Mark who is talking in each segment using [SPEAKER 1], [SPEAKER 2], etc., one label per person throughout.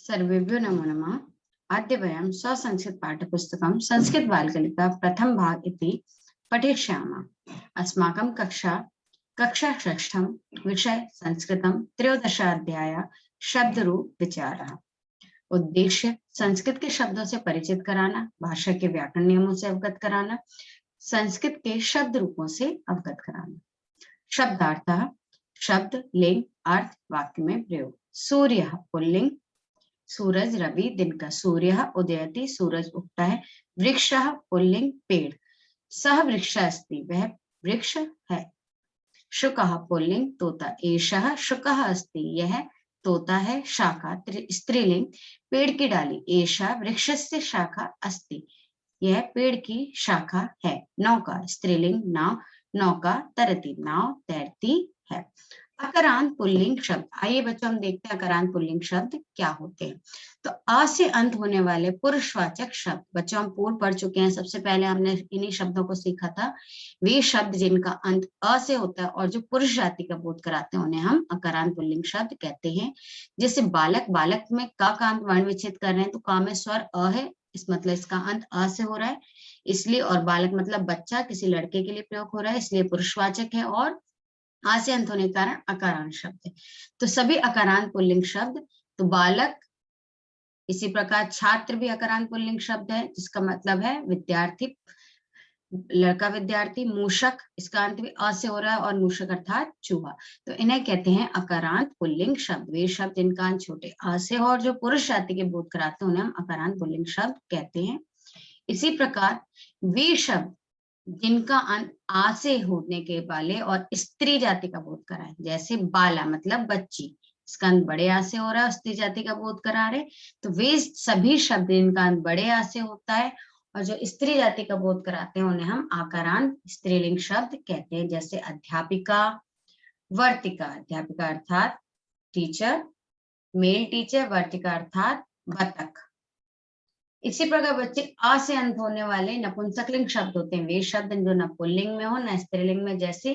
[SPEAKER 1] सर्वेभ्यो नमो नमः। अद्य वयं स्वसंस्कृतपाठ्यपुस्तकं संस्कृतबालकलिका प्रथम भाग इति पठिष्यामः। अस्माकं कक्षा षष्ठं विषय संस्कृतं त्रयोदशाध्याय शब्दरूप विचारः। उद्देश्य संस्कृत के शब्दों से परिचित कराना, भाषा के व्याकरण नियमों से अवगत कराना, संस्कृत के शब्द रूपों से अवगत कराना। शब्दार्थः शब्द, लिंग, अर्थ, वाक्य में प्रयोग। सूर्य पुल्लिंग, सूरज रवि दिन का, सूर्य उदयति सूरज उगता है, वृक्ष पुल्लिंग पेड़, सह वृक्ष अस्ति वह वृक्ष है, शुकः पुल्लिंग तोता, एषः शुकः अस्ति यह तोता है, शाखा स्त्रीलिंग पेड़ की डाली, एषा वृक्षस्य शाखा अस्ति यह पेड़ की शाखा है, नौका स्त्रीलिंग नाव, नौका तरती नाव तैरती है। अकरांत पुल्लिंग शब्द, आइए बच्चों हम देखते हैं अकरांत पुल्लिंग शब्द क्या होते हैं। तो आ से अंत होने वाले पुरुषवाचक शब्द, बच्चों हम पूर्व पढ़ चुके हैं, सबसे पहले हमने इन्हीं शब्दों को सीखा था। वे शब्द जिनका अंत अ से होता है और जो पुरुष जाति का बोध कराते हैं उन्हें हम अकरांत पुल्लिंग शब्द कहते हैं। जैसे बालक, बालक में का अंत वर्ण विच्छेद कर रहे हैं तो का में स्वर अ है, इस मतलब इसका अंत अ से हो रहा है इसलिए, और बालक मतलब बच्चा, किसी लड़के के लिए प्रयोग हो रहा है इसलिए पुरुषवाचक है, और आ से अंत होने के कारण अकारांत शब्द है। तो सभी अकारांत पुल्लिंग शब्द, तो बालक, इसी प्रकार छात्र भी अकारांत पुल्लिंग शब्द है जिसका मतलब है विद्यार्थी, लड़का विद्यार्थी। मूषक, इसका अंत भी अ से हो रहा है और मूषक अर्थात चूहा, तो इन्हें कहते हैं अकारांत पुल्लिंग शब्द। वे शब्द जिनका अंत छोटे आ से हो और जो पुरुष जाति के बोध कराते हैं उन्हें हम अकारांत पुल्लिंग शब्द कहते हैं। इसी प्रकार वे शब्द जिनका अंत आ से होने के वाले और स्त्री जाति का बोध कराए, जैसे बाला मतलब बच्ची, इसका अंत बड़े आ से हो रहा है, स्त्री जाति का बोध करा रहे, तो वे सभी शब्द जिनका अंत बड़े आ से होता है और जो स्त्री जाति का बोध कराते हैं उन्हें हम आकारांत स्त्रीलिंग शब्द कहते हैं। जैसे अध्यापिका, वर्तिका, अध्यापिका अर्थात टीचर, मेल टीचर, वर्तिका अर्थात बतख। इसी प्रकार बच्चे आ से अंत होने वाले नपुंसकलिंग शब्द होते हैं, वे शब्द जो न पुल्लिंग में हो न स्त्रीलिंग में, जैसे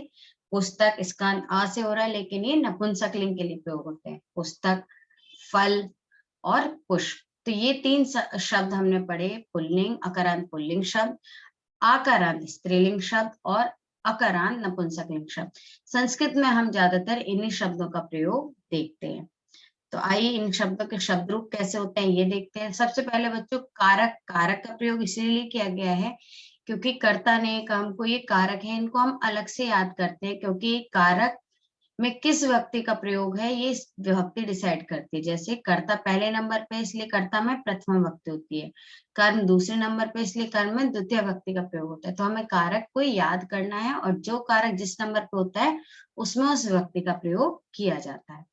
[SPEAKER 1] पुस्तक, इसका अंत आ से हो रहा है लेकिन ये नपुंसकलिंग के लिए प्रयोग होते हैं, पुस्तक, फल और पुष्प। तो ये तीन शब्द हमने पढ़े, पुल्लिंग, अकारांत पुल्लिंग शब्द, आकारांत स्त्रीलिंग शब्द और अकारांत नपुंसकलिंग शब्द। संस्कृत में हम ज्यादातर इन्हीं शब्दों का प्रयोग देखते हैं। तो आइए इन शब्दों के शब्द रूप कैसे होते हैं ये देखते हैं। सबसे पहले बच्चों कारक, कारक का प्रयोग इसलिए किया गया है क्योंकि कर्ता ने कहा हमको ये कारक है, इनको हम अलग से याद करते हैं क्योंकि कारक में किस व्यक्ति का प्रयोग है ये विभक्ति डिसाइड करती है। जैसे कर्ता पहले नंबर पे इसलिए कर्ता में प्रथम विभक्ति होती है, कर्म दूसरे नंबर पे इसलिए कर्म में द्वितीय विभक्ति का प्रयोग होता है। तो हमें कारक को याद करना है और जो कारक जिस नंबर पे होता है उसमें उस विभक्ति का प्रयोग किया जाता है।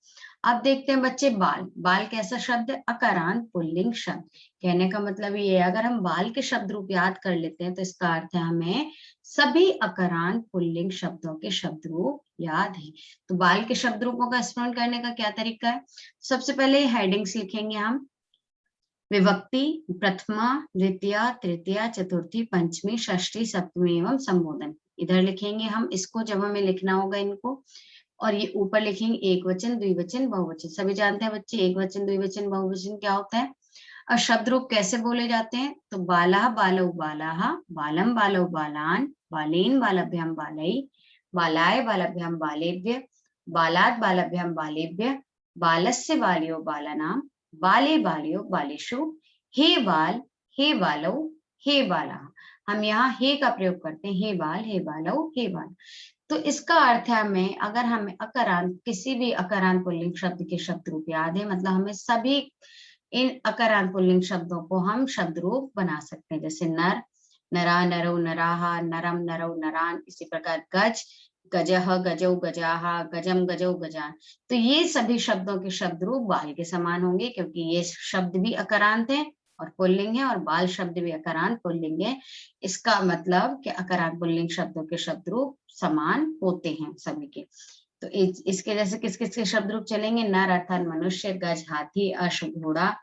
[SPEAKER 1] अब देखते हैं बच्चे बाल, बाल कैसा शब्द है? अकारांत पुल्लिंग शब्द। कहने का मतलब ये है अगर हम बाल के शब्द रूप याद कर लेते हैं तो इसका अर्थ है हमें सभी अकारांत पुल्लिंग शब्दों के शब्द रूप याद है। तो बाल के शब्द रूपों का स्मरण करने का क्या तरीका है? सबसे पहले हेडिंग्स लिखेंगे हम, विभक्ति, प्रथमा, द्वितीया, तृतीया, चतुर्थी, पंचमी, षष्ठी, सप्तमी एवं संबोधन। इधर लिखेंगे हम इसको जब हमें लिखना होगा इनको, और ये ऊपर लिखेंगे एक वचन, द्विवचन, बहुवचन। सभी जानते हैं बच्चे एक वचन, द्विवचन, बहुवचन क्या होता है। और शब्द रूप कैसे बोले जाते हैं? तो बाला बालौ बालाहा, बालम बालौ बालान, बालेन बालभ्याम बालै, बालाय बालभ्याम बालेभ्य, बालात बालभ्याम बालेभ्य, बालस्य बाल्यो बालानाम, बाले बाल्यो बालेषु, हे बाल, हे बालौ, हे बाला। हम यहाँ हे का प्रयोग करते हैं, हे बाल, हे बालौ, हे बाल। तो इसका अर्थ है हमें अगर हमें अकारांत किसी भी अकारांत पुल्लिंग शब्द के शब्द रूप याद है, मतलब हमें सभी इन अकारांत पुल्लिंग शब्दों को हम शब्द रूप बना सकते हैं। जैसे नर, नरा, नरौ, नराहा, नरम, नरौ, नरान। इसी प्रकार गज, गजह, गजौ, गजाहा, गजम, गजौ, गजान। तो ये सभी शब्दों के शब्द रूप बाल के समान होंगे क्योंकि ये शब्द भी अकारांत है और पुल्लिंग है, और बाल शब्द भी अकारांत पुल्लिंग है। इसका मतलब कि अकारांत पुल्लिंग शब्दों के शब्द रूप समान होते हैं सभी के। तो इसके जैसे किस किस के शब्द रूप चलेंगे? नर अर्थात मनुष्य, गज हाथी, अश्व घोड़ा,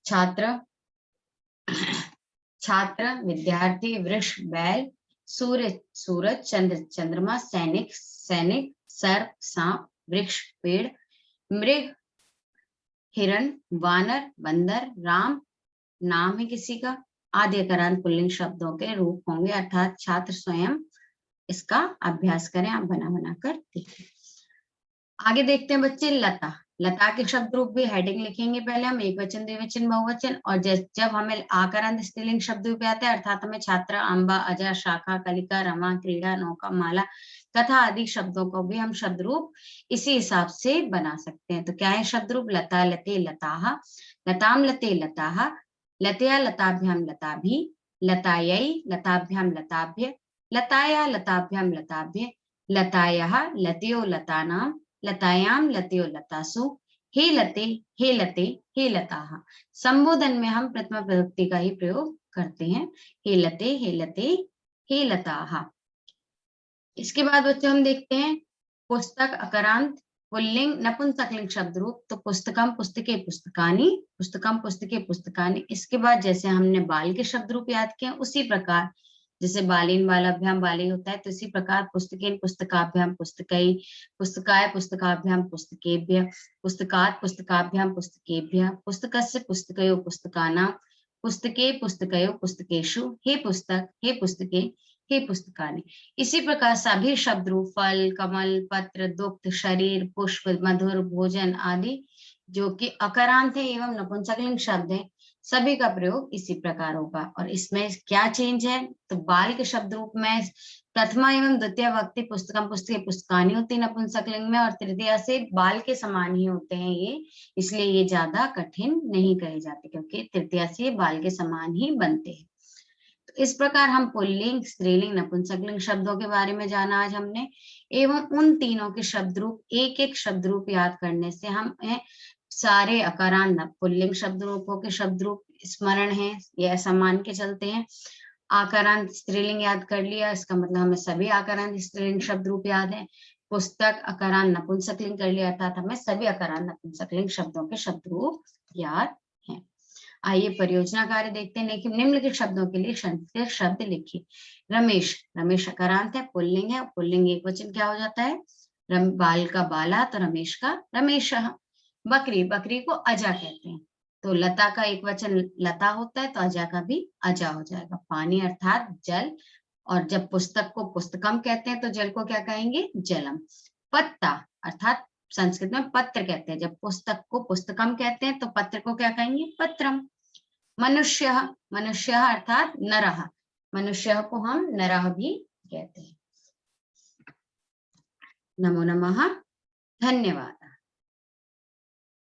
[SPEAKER 1] छात्र छात्र विद्यार्थी, वृक्ष बैल, सूर्य सूरज, चंद्र चंद्रमा, सैनिक सैनिक, सर्प सांप, वृक्ष पेड़, मृग हिरण, वानर, बंदर, राम नाम है किसी का आदि अकारांत पुल्लिंग शब्दों के रूप होंगे, अर्थात छात्र स्वयं इसका अभ्यास करें, आप बना बना कर देखिए। आगे देखते हैं बच्चे लता। लता के शब्द रूप भी हेडिंग लिखेंगे पहले हम, एक वचन, द्विवचन, बहुवचन, और जब हमें आकारांत स्त्रीलिंग शब्द रूप आते हैं अर्थात हमें छात्र, अम्बा, अजय, शाखा, कलिका, रमा, क्रीड़ा, नौका, माला, कथा आदि शब्दों को भी हम शब्द रूप इसी हिसाब से बना सकते हैं। तो क्या है शब्द रूप? लता, लते, लताः, लताम, लते, लताः, लतया, लताभ्याम, लताभि, लतायै, लताभ्याम, लताभ्य, लताया, लताभ्याम, लताभ्य, लतायः, लतयो, लतानां, लतायाम, लतयो, लतासु, हे लते, हे लते, हे लताः। संबोधन में हम प्रथमा विभक्ति का ही प्रयोग करते हैं, हे लते, हे लते, हे लताः। इसके बाद बच्चों हम देखते हैं पुस्तक अकारांत पुल्लिंग नपुंसकलिंग शब्द रूप। तो पुस्तकम, पुस्तके, पुस्तकानि, पुस्तकम, पुस्तके, पुस्तकानि। इसके बाद जैसे हमने बाल के शब्द रूप याद किए उसी प्रकार, जैसे बालीन, बालाभ्याम, बाली होता है, तो इसी प्रकार पुस्तकेन, पुस्तकाभ्याम, पुस्तकै, पुस्तकाय, पुस्तकाभ्याम, पुस्तकेभ्य, पुस्तकात्, पुस्तकाभ्याम, पुस्तकेभ्यः, पुस्तकस्य, पुस्तकयो, पुस्तकानां, पुस्तके, पुस्तकयो, पुस्तकेषु, हे पुस्तक, हे पुस्तके, हे पुस्तकानि। इसी प्रकार सभी शब्द रूप फल, कमल, पत्र, दुग्ध, शरीर, पुष्प, मधुर, भोजन आदि जो कि अकारांत है एवं नपुंसकलिंग शब्द है, सभी का प्रयोग इसी प्रकार होगा। और इसमें क्या चेंज है? तो बाल के शब्द रूप में प्रथमा एवं द्वितीय विभक्ति पुस्तकम, पुस्तके, पुस्तकानि होती है नपुंसकलिंग में, और तृतीया से बाल के समान ही होते हैं ये, इसलिए ये ज्यादा कठिन नहीं कहे जाते क्योंकि तृतीया से बाल के समान ही बनते हैं। तो इस प्रकार हम पुल्लिंग, स्त्रीलिंग, नपुंसकलिंग शब्दों के बारे में जाना आज हमने, एवं उन तीनों के शब्द रूप, एक एक शब्द रूप याद करने से हम सारे अकारांत पुल्लिंग शब्द रूपों के शब्द रूप स्मरण है, ये ऐसा मान के चलते हैं। आकारांत स्त्रीलिंग याद कर लिया, इसका मतलब हमें सभी आकारांत स्त्रीलिंग शब्द रूप याद है। पुस्तक अकारांत नपुंसकलिंग कर लिया, अर्थात हमें सभी आकारांत नपुंसकलिंग शब्दों के शब्द रूप याद है। आइए परियोजना कार्य देखते हैं। निम्नलिखित शब्दों के लिए संस्कृत शब्द लिखिए। रमेश, रमेश अकारांत है, पुल्लिंग है, पुल्लिंग एक वचन क्या हो जाता है? बाल का बाला, तो रमेश का रमेशः। बकरी, बकरी को अजा कहते हैं, तो लता का एक वचन लता होता है तो अजा का भी अजा हो जाएगा। पानी अर्थात जल, और जब पुस्तक को पुस्तकम कहते हैं तो जल को क्या कहेंगे? जलम। पत्ता अर्थात संस्कृत में पत्र कहते हैं, जब पुस्तक को पुस्तकम कहते हैं तो पत्र को क्या कहेंगे? पत्रम। मनुष्य, मनुष्य अर्थात नरः, मनुष्य को हम नरः भी कहते हैं। नमो नमः, धन्यवाद।